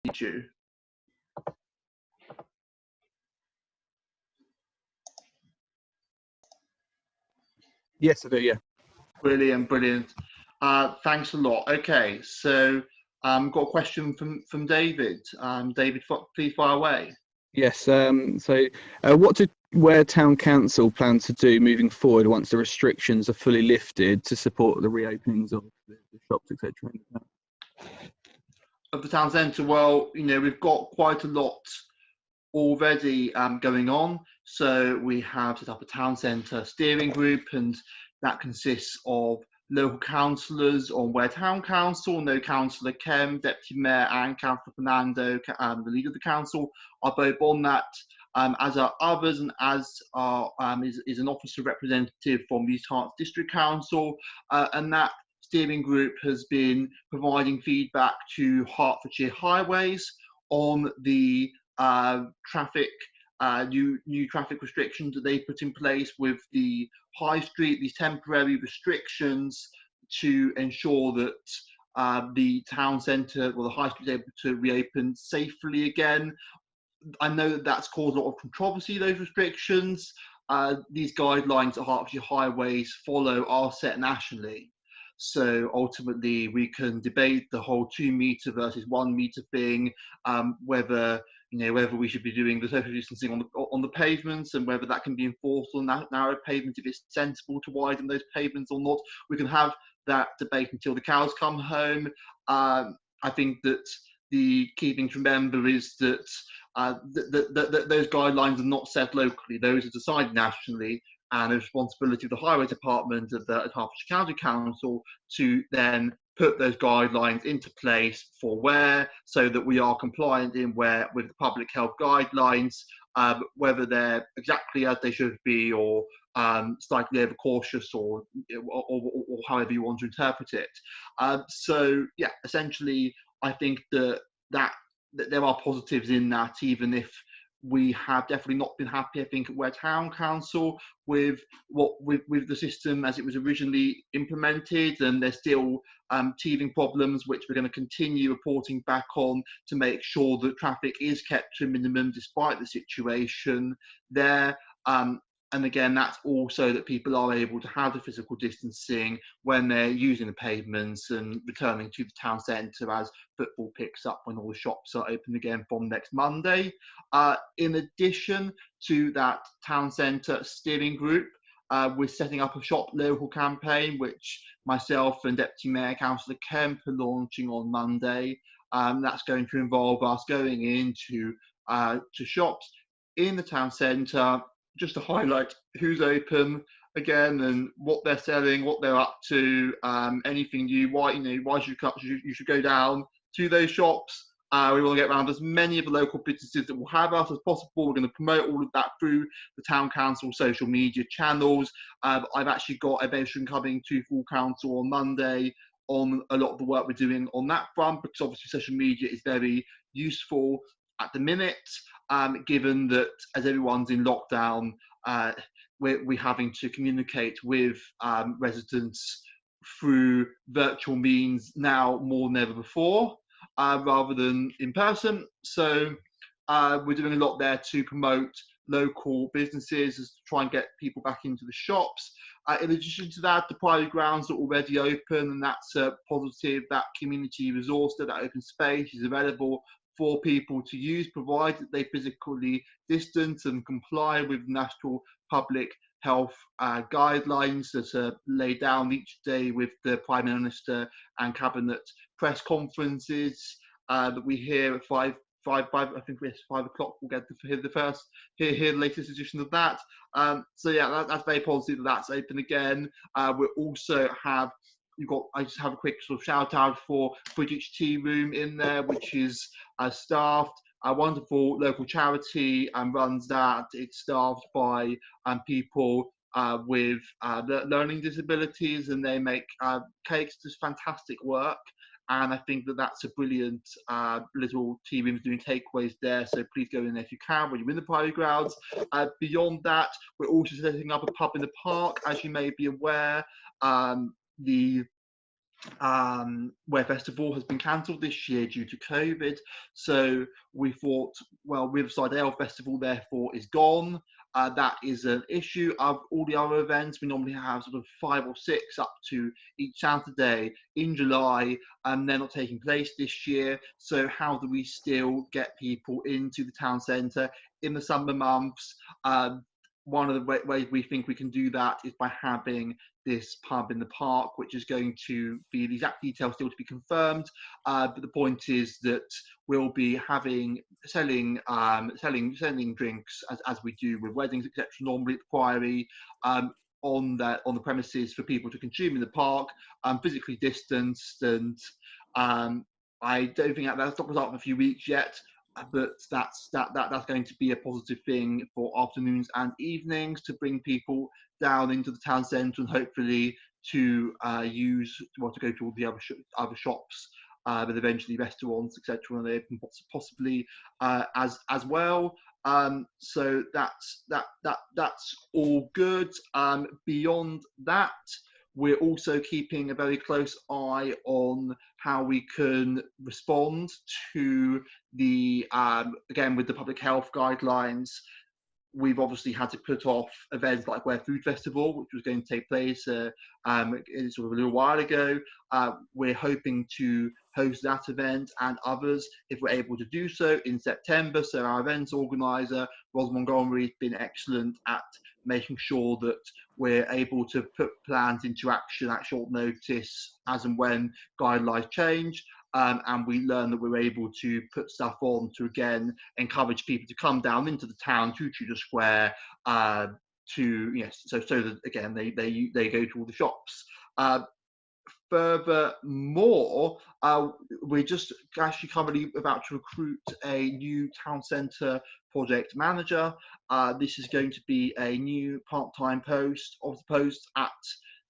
you. Yes, I do, yeah. Brilliant, brilliant. Thanks a lot. Okay, so got a question from David. David, please fire away. Yes, what did Ware Town Council plan to do moving forward once the restrictions are fully lifted to support the reopenings of the shops, etc.? Of the town centre, well, we've got quite a lot already going on. So we have set up a town centre steering group, and that consists of local councillors on Ware Town Council. No councillor Kemp, Deputy Mayor, and Councillor Fernando, the leader of the council, are both on that. As are others, and as are, is an officer representative from the East Herts District Council, and that steering group has been providing feedback to Hertfordshire Highways on the traffic, new traffic restrictions that they put in place with the high street, these temporary restrictions to ensure that the town centre or the high street is able to reopen safely again. I know that that's caused a lot of controversy, those restrictions. These guidelines that Hertfordshire Highways follow are set nationally. So ultimately, we can debate the whole 2 metre versus 1 metre thing, whether we should be doing the social distancing on the pavements, and whether that can be enforced on that narrow pavement, if it's sensible to widen those pavements or not. We can have that debate until the cows come home. I think that the key thing to remember is that those guidelines are not set locally; those are decided nationally, and the responsibility of the Highway Department of the Hertfordshire County Council to then put those guidelines into place for Ware, so that we are compliant in Ware with the public health guidelines, whether they're exactly as they should be, or slightly overcautious, or however you want to interpret it. So yeah, essentially, I think that there are positives in that, even if we have definitely not been happy, I think, at Ware Town Council with the system as it was originally implemented, and there's still teething problems which we're going to continue reporting back on to make sure that traffic is kept to a minimum despite the situation there. And again, that's also that people are able to have the physical distancing when they're using the pavements and returning to the town centre as football picks up, when all the shops are open again from next Monday. In addition to that town centre steering group, we're setting up a shop local campaign, which myself and Deputy Mayor Councillor Kemp are launching on Monday. That's going to involve us going into to shops in the town centre, just to highlight who's open again and what they're selling, what they're up to, anything new. Why you should go down to those shops. We want to get around as many of the local businesses that will have us as possible. We're going to promote all of that through the town council social media channels. I've actually got a motion coming to full council on Monday on a lot of the work we're doing on that front, because obviously social media is very useful at the minute, given that as everyone's in lockdown, we're having to communicate with residents through virtual means now more than ever before, rather than in person. So we're doing a lot there to promote local businesses, to try and get people back into the shops. In addition to that, the priory grounds are already open, and that's positive. That community resource, that open space is available for people to use, provided they physically distance and comply with national public health guidelines that are laid down each day with the Prime Minister and Cabinet press conferences that we hear at five. I think it's 5 o'clock. We'll get to hear the latest edition of that. So yeah, that's very positive that that's open again. We also have. I just have a quick sort of shout out for British Tea Room in there, which is staffed, a wonderful local charity, and runs that. It's staffed by people with learning disabilities, and they make cakes. Just fantastic work. And I think that that's a brilliant little tea room doing takeaways there. So please go in there if you can when you're in the priory grounds. Beyond that, we're also setting up a pub in the park, as you may be aware. The where festival has been cancelled this year due to COVID. So we thought, well, Riverside Ale Festival therefore is gone. That is an issue. Of all the other events, we normally have sort of 5 or 6 up to each Saturday in July, and they're not taking place this year. So how do we still get people into the town centre in the summer months? One of the ways we think we can do that is by having this pub in the park, which is going to be the exact details still to be confirmed. But the point is that we'll be selling drinks as we do with weddings, etc. Normally at the Priory, on the premises for people to consume in the park, physically distanced, and I don't think that's not up in a few weeks yet. But that's going to be a positive thing for afternoons and evenings to bring people down into the town centre, and hopefully to to go to all the other shops, but eventually restaurants, etc. when they open, possibly as well. So that's all good. Beyond that, we're also keeping a very close eye on how we can respond to the again with the public health guidelines. We've obviously had to put off events like Where Food Festival, which was going to take place sort of a little while ago. We're hoping to host that event and others if we're able to do so in September. So our events organizer, Ros Montgomery, has been excellent at making sure that we're able to put plans into action at short notice as and when guidelines change. And we learn that we're able to put stuff on to again encourage people to come down into the town to Tudor Square, so that again they go to all the shops. Furthermore, we're just actually currently about to recruit a new town centre project manager. This is going to be a new part-time post. Of the post at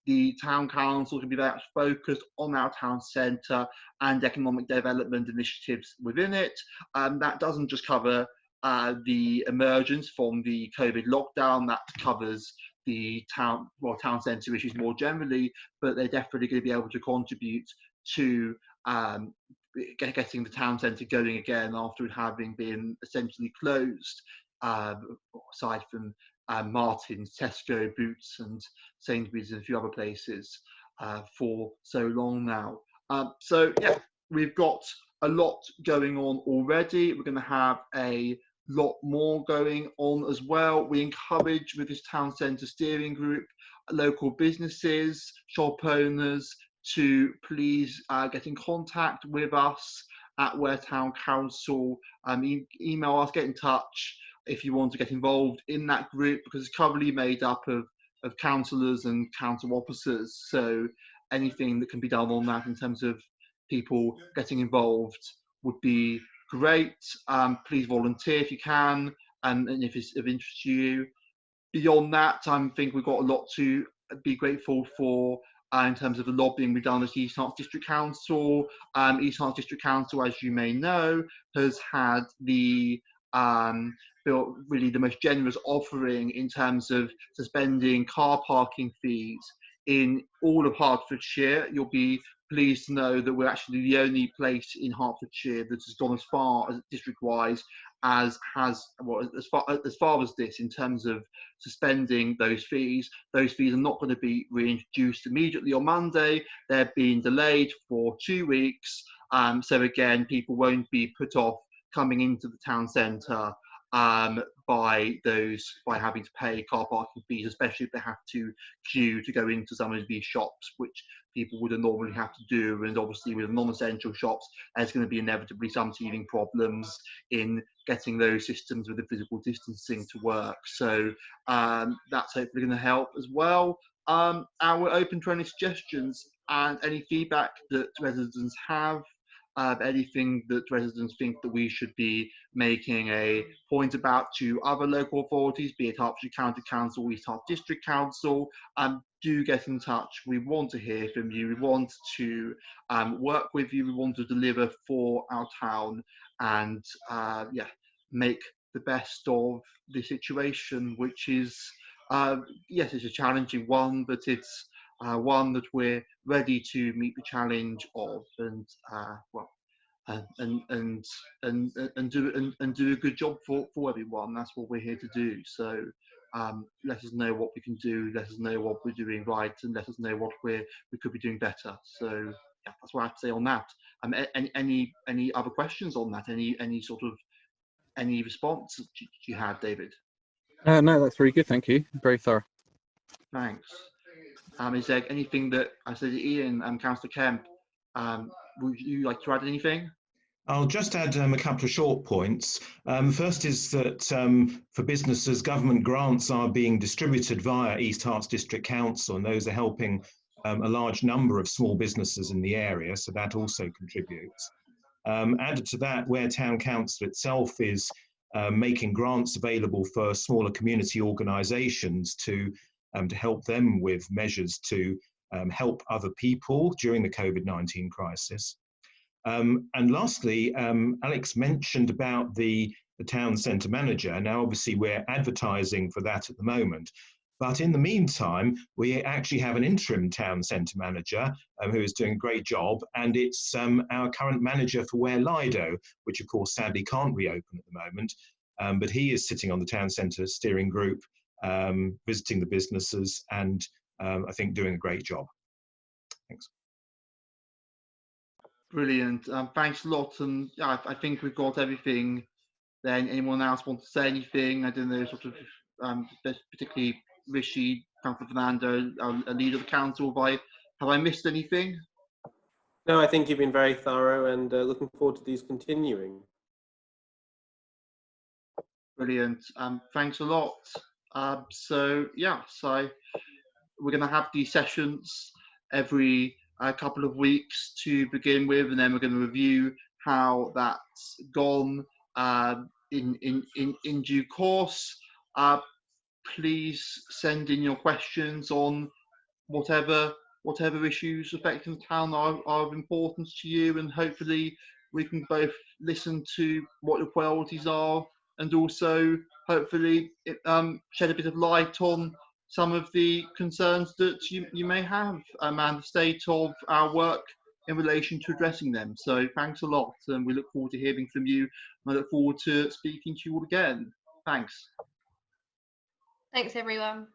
the town council to be very much focused on our town centre and economic development initiatives within it. That doesn't just cover the emergence from the COVID lockdown, that covers the town centre issues more generally, but they're definitely going to be able to contribute to getting the town centre going again after it having been essentially closed, aside from Martin's, Tesco, Boots and Sainsbury's and a few other places for so long now. So yeah, we've got a lot going on already. We're going to have a lot more going on as well. We encourage with this town centre steering group local businesses, shop owners to please get in contact with us at Ware Town Council. Email us, get in touch if you want to get involved in that group, because it's currently made up of councillors and council officers. So anything that can be done on that in terms of people getting involved would be great. Please volunteer if you can, and if it's of interest to you. Beyond that, I think we've got a lot to be grateful for in terms of the lobbying we've done as East Herts District Council. East Herts District Council, as you may know, has had the really the most generous offering in terms of suspending car parking fees in all of Hertfordshire. You'll be pleased to know that we're actually the only place in Hertfordshire that has gone as far as district-wise as far as this in terms of suspending those fees. Those fees are not going to be reintroduced immediately on Monday. They're being delayed for 2 weeks. So again, people won't be put off coming into the town centre by having to pay car parking fees, especially if they have to queue to go into some of these shops, which people would normally have to do. And obviously with non-essential shops, there's going to be inevitably some teething problems in getting those systems with the physical distancing to work. So that's hopefully going to help as well. And we're open to any suggestions and any feedback that residents have. Anything that residents think that we should be making a point about to other local authorities, be it Hertfordshire County Council, East Herts District Council, do get in touch. We want to hear from you. We want to work with you. We want to deliver for our town and make the best of the situation, which is, yes, it's a challenging one, but it's one, that we're ready to meet the challenge of and do a good job for everyone. That's what we're here to do. So let us know what we can do. Let us know what we're doing right, and let us know what we could be doing better. So yeah, that's what I have to say on that. Any other questions on that? Any response you have, David? No, that's very good. Thank you. Very thorough. Thanks. Is there anything that I said to Ian and Councillor Kemp? Would you like to add anything? I'll just add a couple of short points. First is that for businesses, government grants are being distributed via East Herts District Council, and those are helping a large number of small businesses in the area, so that also contributes. Added to that, where Town Council itself is making grants available for smaller community organisations to help them with measures to help other people during the COVID-19 crisis. And lastly, Alex mentioned about the town centre manager. Now, obviously, we're advertising for that at the moment. But in the meantime, we actually have an interim town centre manager who is doing a great job. And it's our current manager for Ware Lido, which, of course, sadly can't reopen at the moment. But he is sitting on the town centre steering group, visiting the businesses and I think doing a great job. Thanks. Brilliant. Thanks a lot. And yeah, I think we've got everything. Then anyone else want to say anything? I don't know, particularly Rishi, Councillor Fernando, a leader of the council. Have I missed anything? No, I think you've been very thorough, and looking forward to these continuing. Brilliant. Thanks a lot. So we're going to have these sessions every couple of weeks to begin with, and then we're going to review how that's gone in due course. Please send in your questions on whatever issues affecting the town are of importance to you, and hopefully we can both listen to what your priorities are, and also hopefully shed a bit of light on some of the concerns that you may have, and the state of our work in relation to addressing them. So thanks a lot, and we look forward to hearing from you, and I look forward to speaking to you all again. Thanks. Thanks, everyone.